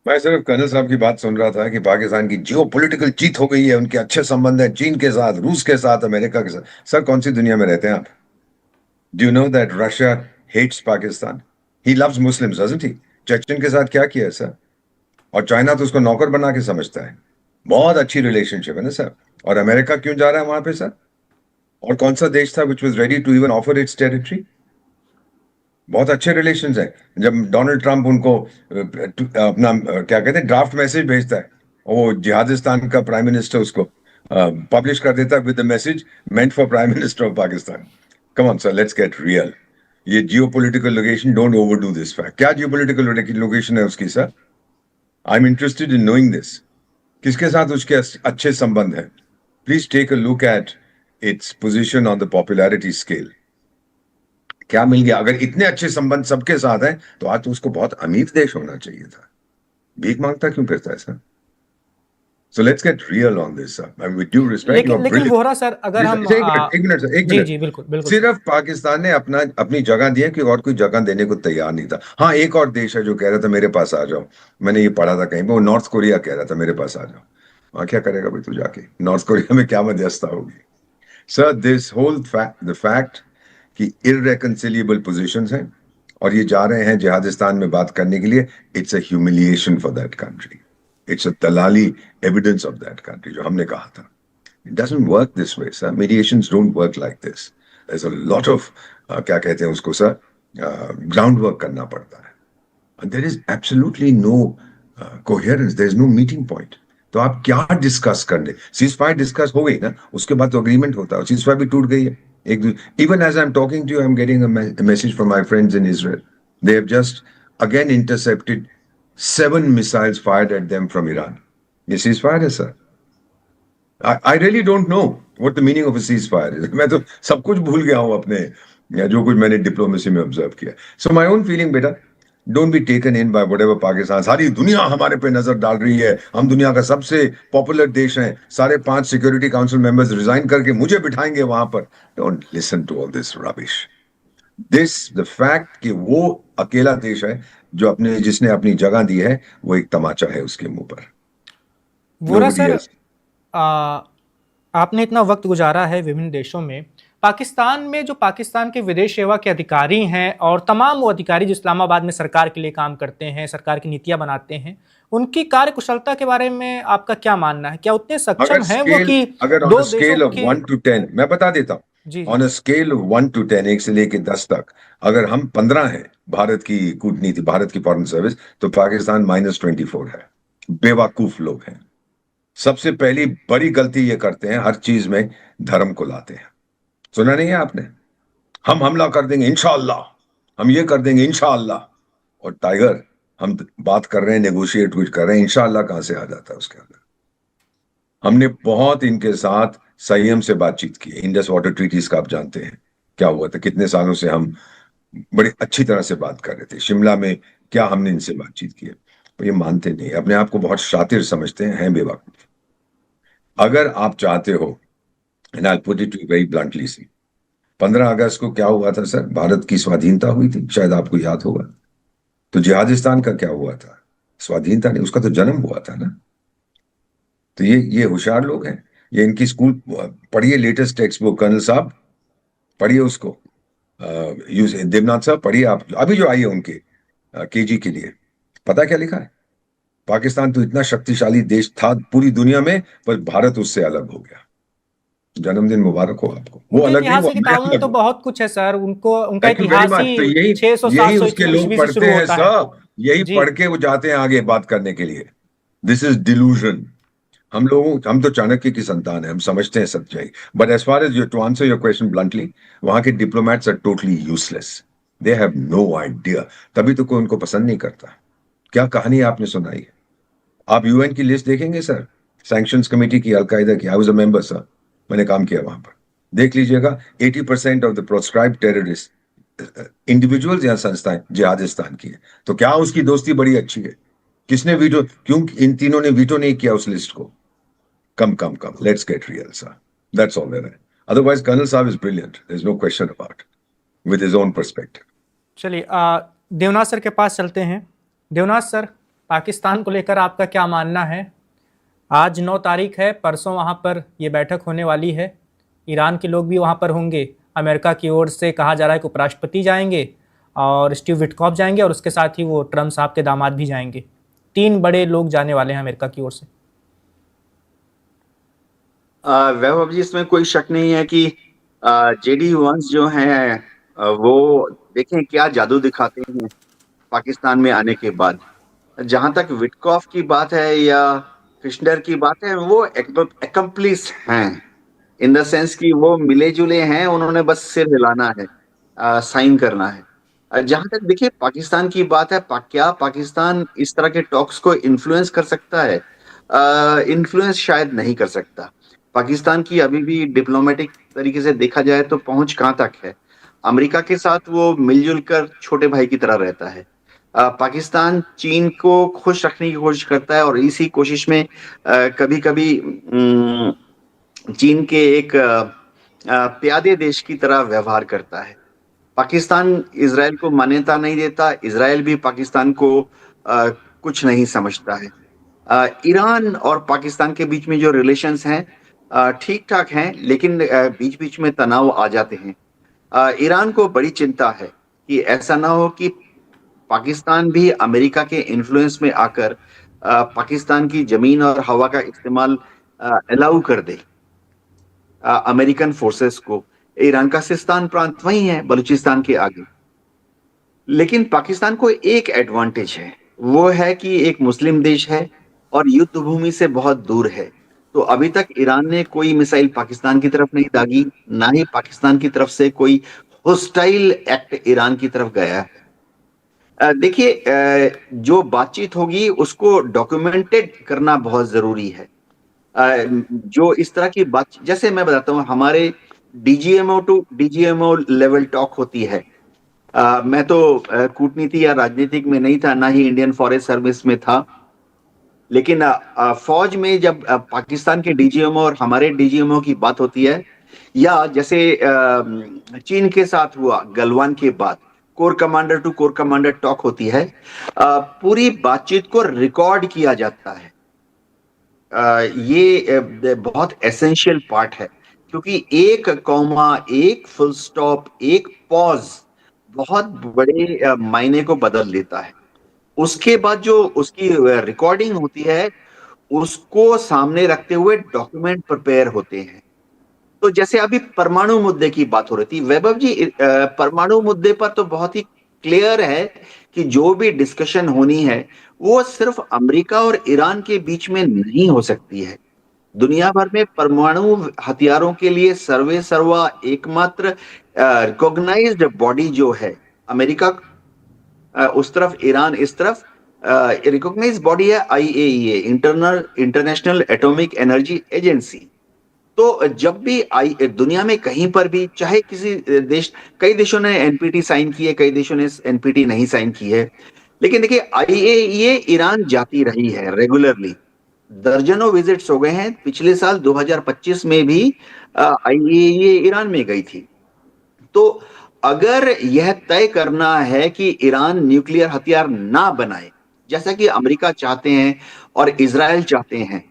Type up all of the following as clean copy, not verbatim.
मैं सिर्फ कर्नल साहब की बात सुन रहा था कि पाकिस्तान की जियो पॉलिटिकल जीत हो गई है, उनके अच्छे संबंध है चीन के साथ, रूस के साथ, अमेरिका के साथ। सर कौन सी दुनिया में रहते हैं आप? Do you know that Russia hates Pakistan? He loves Muslims doesn't he? Chechen के साथ क्या किया है सर? और चाइना तो उसको नौकर बना के समझता है। बहुत अच्छी रिलेशनशिप है ना सर। और अमेरिका क्यों जा रहा है वहां पे सर? और कौन सा देश था which was ready to even offer its territory? बहुत अच्छे रिलेशंस हैं। जब डोनाल्ड ट्रंप उनको अपना क्या कहते हैं ड्राफ्ट मैसेज भेजता है, और वो जिहादिस्तान का प्राइम मिनिस्टर उसको पब्लिश कर देता है with the message meant for prime minister of Pakistan. Come on sir, let's get real. ये geopolitical location, don't overdo this fact. क्या जियो पोलिटिकल लोकेशन है उसकी sir? I am interested in knowing this. किसके साथ उसके अच्छे संबंध है? Please take a look at its position on the popularity scale. क्या मिल गया? अगर इतने अच्छे संबंध सबके साथ हैं तो आज तो उसको बहुत अमीर देश होना चाहिए था। भीख मांगता क्यों फिरता है sir? So let's get real on this sir, with due respect, you are लेकिन लेकिन ब्रिलियंट। वोहरा सर, अगर हम एक मिनट, एक मिनट सर, एक जी मिनट। जी बिल्कुल बिल्कुल सर। सिर्फ पाकिस्तान ने अपना अपनी जगह दी है कि और कोई जगह देने को तैयार नहीं था। हाँ, एक और देश है जो कह रहा था मेरे पास आ जाओ। मैंने ये पढ़ा था कहीं पे, वो नॉर्थ कोरिया कह रहा था मेरे पास आ जाओ। वहां क्या करेगा भाई तू जाके? नॉर्थ कोरिया में क्या मध्यस्थता होगी? Sir this whole fact, the fact कि इररेकंसिलिएबल पोजीशंस हैं और ये जा रहे हैं जिहादिस्तान में बात करने के लिए, it's a humiliation for that country. It's a दलाली एविडेंस ऑफ दैट कंट्री, जो हमने कहा था। It doesn't work this way sir, mediations don't work like this. There is a lot of क्या कहते हैं उसको सर, ग्राउंड वर्क करना पड़ता है। There is absolutely no coherence, there is no meeting point. तो आप क्या डिस्कस कर ले? सीज फायर डिस्कस हो गई ना, उसके बाद तो अग्रीमेंट होता है। सीज फायर भी टूट गई है। एक even as I am talking to you, I am getting a message from my friends in Israel. They have just again intercepted 7 missiles fired at them from Iran. ये ceasefire है sir? I really don't know what the meaning of a ceasefire. मैं तो सब कुछ भूल गया हूं अपने, या जो कुछ मैंने डिप्लोमेसी में ऑब्जर्व किया। सो माय ओन फीलिंग बेटा, don't be taken in by whatever Pakistan. सारी दुनिया हमारे पे नजर डाल रही है, हम दुनिया का सबसे पॉपुलर देश हैं, सारे 5 सिक्योरिटी काउंसिल मेंबर्स रिजाइन करके मुझे बिठाएंगे वहां पर। Don't listen to all this rubbish. This the fact कि वो अकेला देश है जो अपने जिसने अपनी जगह दी है, वो एक तमाचा है उसके मुंह पर। Vohra nobody sir, else. आपने इतना वक्त गुजारा है विभिन्न देशों में। पाकिस्तान में जो पाकिस्तान के विदेश सेवा के अधिकारी हैं और तमाम वो अधिकारी जो इस्लामाबाद में सरकार के लिए काम करते हैं, सरकार की नीतियां बनाते हैं, उनकी कार्यकुशलता के बारे में आपका क्या मानना है? क्या उतने अगर सक्षम हैं वो स्केल कि अगर ऑन अ दो देशों स्केल ऑफ के? 1 to 10 मैं बता देता हूँ। जी जी। On a scale of 1 to 10, 1 से लेके 10 तक, अगर हम 15 हैं भारत की कूटनीति, भारत की फॉरेन सर्विस, तो पाकिस्तान -24 है। बेवकूफ लोग हैं। सबसे पहली बड़ी गलती ये करते हैं, हर चीज में धर्म को लाते हैं। सुना नहीं है आपने? हम हमला कर देंगे इंशाअल्लाह, हम ये कर देंगे इंशाअल्लाह। और टाइगर, हम बात कर रहे हैं, नेगोशिएट कुछ कर रहे हैं, इंशाअल्लाह कहां से आ जाता है उसके अंदर? हमने बहुत इनके साथ संयम से बातचीत की है। इंडस वाटर ट्रीटीज का आप जानते हैं क्या हुआ था? कितने सालों से हम बड़ी अच्छी तरह से बात कर रहे थे शिमला में। क्या हमने इनसे बातचीत की है? तो ये मानते नहीं, अपने आप को बहुत शातिर समझते हैं बेवकूफ। अगर आप चाहते हो, and I put it to very bluntly see, 15 अगस्त को क्या हुआ था सर? भारत की स्वाधीनता हुई थी, शायद आपको याद होगा। तो जिहादिस्तान का क्या हुआ था? स्वाधीनता नहीं, उसका तो जन्म हुआ था ना। तो ये होशियार लोग हैं। ये इनकी स्कूल पढ़िए, लेटेस्ट टेक्स्ट बुक कर्नल साहब, पढ़िए उसको। देवनाथ साहब पढ़िए आप, अभी जो आई है उनके केजी के लिए। पता क्या लिखा है? पाकिस्तान तो इतना शक्तिशाली देश था पूरी दुनिया में, पर भारत उससे अलग हो गया। जन्मदिन मुबारक हो आपको। वो उनके अलग नहीं, इतिहास वो की मैं किताबों में अलग तो हूं। बहुत कुछ है सर। उनको उनका थैंक यू वेरी इतिहास मच। तो ही यही 600 यही 700 उसके लोग ईस्वी से पढ़ते शुरू हैं होता है। सब, यही जी। पढ़ के वो जाते हैं आगे बात करने के लिए। This is delusion. हम तो चाणक्य की संतान है, हम समझते हैं सच्चाई। But as far as to answer your question bluntly, वहां के diplomats are totally useless. They have no idea. तभी तो कोई उनको पसंद नहीं करता। क्या कहानी आपने सुनाई है? आप यूएन की लिस्ट देखेंगे सर, सैंक्शंस कमेटी की, अलकायदा की। I was a member sir, मैंने काम किया वहां पर। देख लीजिएगा, 80% of the proscribed terrorist individuals या संस्थाएं जिहादिस्तान की है। तो क्या उसकी दोस्ती बड़ी अच्छी है? किसने वीटो, क्यों इन तीनों ने वीटो नहीं किया उस लिस्ट को? Come come come, let's get real sir. That's all there है। अदरवाइज कर्नल साहब is brilliant, there is no question about, with his own perspective. चलिए, देवनाथ सर के पास चलते हैं। देवनाथ सर, पाकिस्तान को लेकर आपका क्या मानना है? आज 9 तारीख है, परसों वहाँ पर ये बैठक होने वाली है। ईरान के लोग भी वहाँ पर होंगे। अमेरिका की ओर से कहा जा रहा है कि उपराष्ट्रपति जाएंगे और स्टीव विटकॉफ जाएंगे और उसके साथ ही वो ट्रम्प साहब के दामाद भी जाएंगे। 3 बड़े लोग जाने वाले हैं अमेरिका की ओर से। वैभव जी, इसमें कोई शक नहीं है कि जेडी वंस जो हैं वो देखें क्या जादू दिखाते हैं पाकिस्तान में आने के बाद। जहां तक विटकॉफ की बात है या कृष्णर की बात है, वो एकम्प्लिस हैं, इन द सेंस कि वो मिले जुले हैं, उन्होंने बस सिर हिलाना है, साइन करना है। जहां तक देखिए पाकिस्तान की बात है, क्या पाकिस्तान इस तरह के टॉक्स को इन्फ्लुएंस कर सकता है? इन्फ्लुएंस शायद नहीं कर सकता। पाकिस्तान की अभी भी डिप्लोमेटिक तरीके से देखा जाए तो पहुंच कहां तक है? अमेरिका के साथ वो मिलजुल कर छोटे भाई की तरह रहता है। पाकिस्तान चीन को खुश रखने की कोशिश करता है और इसी कोशिश में कभी कभी चीन के एक प्यादे देश की तरह व्यवहार करता है। पाकिस्तान इजराइल को मान्यता नहीं देता, इजराइल भी पाकिस्तान को कुछ नहीं समझता है। ईरान और पाकिस्तान के बीच में जो रिलेशंस हैं ठीक ठाक हैं, लेकिन बीच बीच में तनाव आ जाते हैं। ईरान को बड़ी चिंता है कि ऐसा ना हो कि पाकिस्तान भी अमेरिका के इन्फ्लुएंस में आकर पाकिस्तान की जमीन और हवा का इस्तेमाल अलाउ कर दे अमेरिकन फोर्सेस को। ईरान का सिस्तान प्रांत वही है, बलूचिस्तान के आगे। लेकिन पाकिस्तान को एक एडवांटेज है, वो है कि एक मुस्लिम देश है और युद्ध भूमि से बहुत दूर है। तो अभी तक ईरान ने कोई मिसाइल पाकिस्तान की तरफ नहीं दागी, ना ही पाकिस्तान की तरफ से कोई होस्टाइल एक्ट ईरान की तरफ गया है। देखिए, जो बातचीत होगी उसको डॉक्यूमेंटेड करना बहुत जरूरी है। जो इस तरह की बात, जैसे मैं बताता हूँ, हमारे DGMO to DGMO level talk होती है। मैं तो कूटनीति या राजनीतिक में नहीं था, ना ही इंडियन फॉरेस्ट सर्विस में था, लेकिन फौज में जब पाकिस्तान के डीजीएमओ और हमारे डीजीएमओ की बात होती है, या जैसे चीन के साथ हुआ गलवान के बाद core commander to core commander talk होती है, पूरी बातचीत को रिकॉर्ड किया जाता है। ये बहुत एसेंशियल पार्ट है, क्योंकि एक कॉमा, एक फुल स्टॉप, एक पॉज बहुत बड़े मायने को बदल देता है। उसके बाद जो उसकी रिकॉर्डिंग होती है, उसको सामने रखते हुए डॉक्यूमेंट प्रिपेयर होते हैं। तो जैसे अभी परमाणु मुद्दे की बात हो रही थी वैभव जी, परमाणु मुद्दे पर तो बहुत ही क्लियर है कि जो भी डिस्कशन होनी है वो सिर्फ अमेरिका और ईरान के बीच में नहीं हो सकती है। दुनिया भर में परमाणु हथियारों के लिए सर्वे सर्वा एकमात्र रिकॉग्नाइज्ड बॉडी जो है, अमेरिका उस तरफ, ईरान इस तरफ, रिकॉग्नाइज्ड बॉडी है IAEA, international atomic energy agency. तो जब भी दुनिया में कहीं पर भी, चाहे किसी देश, कई देशों ने एनपीटी साइन की है, कई देशों ने एनपीटी नहीं साइन की है, लेकिन देखिए आईएईए ईरान जाती रही है रेगुलरली। दर्जनों विजिट्स हो गए हैं। पिछले साल 2025 में भी आईएईए ईरान में गई थी। तो अगर यह तय करना है कि ईरान न्यूक्लियर हथियार ना बनाए, जैसा कि अमेरिका चाहते हैं और इजराइल चाहते हैं,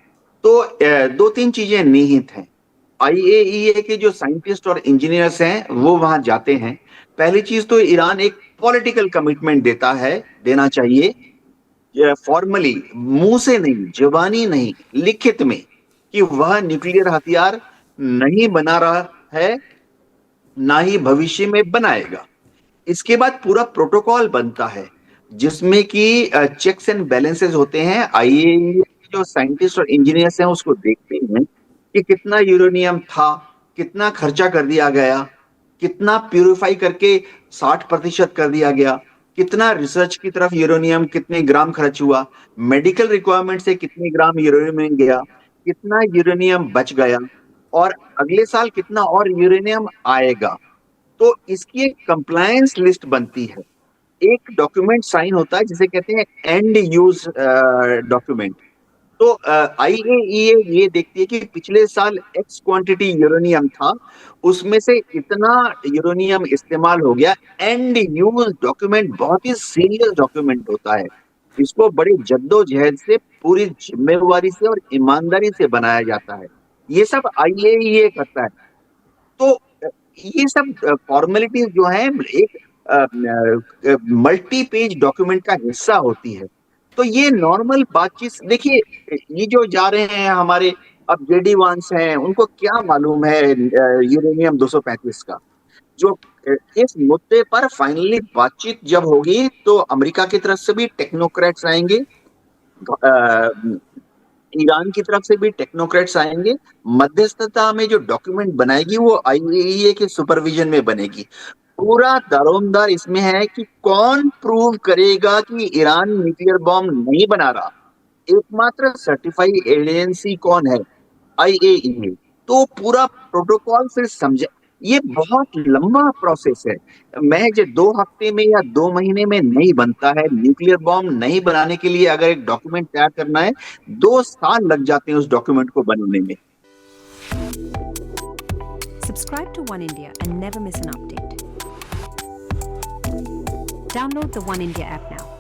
तो दो तीन चीजें निहित हैं। आईएईए के जो साइंटिस्ट और इंजीनियर्स हैं वो वहां जाते हैं। पहली चीज तो ईरान एक पॉलिटिकल कमिटमेंट देना चाहिए, फॉर्मली, मुंह से नहीं, जुबानी नहीं, लिखित में, कि वह न्यूक्लियर हथियार नहीं बना रहा है, ना ही भविष्य में बनाएगा। इसके बाद पूरा प्रोटोकॉल बनता है जिसमें कि चेक्स एंड बैलेंसेस होते हैं। आईएईए के जो साइंटिस्ट और इंजीनियर्स हैं उसको देखते हैं कि कितना यूरेनियम था, कितना खर्चा कर दिया गया, कितना प्यूरिफाई करके 60% कर दिया गया, कितना रिसर्च की तरफ यूरेनियम, कितने ग्राम खर्च हुआ, मेडिकल रिक्वायरमेंट से कितने ग्राम यूरेनियम गया, कितना यूरेनियम बच गया, और अगले साल कितना और यूरेनियम आएगा। तो इसकी एक कंप्लायंस लिस्ट बनती है। एक डॉक्यूमेंट साइन होता है जिसे कहते हैं एंड यूज डॉक्यूमेंट। तो आईएईए ये देखती है कि पिछले साल एक्स क्वांटिटी यूरेनियम था, उसमें से इतना यूरेनियम इस्तेमाल हो गया। एंड यूज डॉक्यूमेंट बहुत ही सीरियस डॉक्यूमेंट होता है। इसको बड़े जद्दोजहद से, पूरी जिम्मेवारी से और ईमानदारी से बनाया जाता है। ये सब आईएईए करता है। तो ये सब फॉर्मेलिटीज जो हैं एक मल्टी पेज डॉक्यूमेंट का हिस्सा होती है। तो ये नॉर्मल बातचीत, देखिए ये जो जा रहे हैं हमारे, अब जेडी वांस हैं, उनको क्या मालूम है यूरेनियम 235 का। जो इस मुद्दे पर फाइनली बातचीत जब होगी तो अमेरिका की तरफ से भी टेक्नोक्रेट्स आएंगे, ईरान की तरफ से भी टेक्नोक्रेट्स आएंगे। मध्यस्थता में जो डॉक्यूमेंट बनाएगी वो आईएईए के सुपरविजन में बनेगी। पूरा दारोमदार इसमें है कि कौन प्रूव करेगा कि ईरान न्यूक्लियर बॉम्ब नहीं बना रहा। एकमात्र सर्टिफाइड एजेंसी कौन है? आईएईए। तो पूरा प्रोटोकॉल फिर समझे, ये बहुत लंबा प्रोसेस है। महज 2 हफ्ते में या 2 महीने में नहीं बनता है। न्यूक्लियर बॉम्ब नहीं बनाने के लिए अगर एक डॉक्यूमेंट तैयार करना है, 2 साल लग जाते हैं उस डॉक्यूमेंट को बनाने में। Subscribe to One India and never miss an update. Download the One India app now.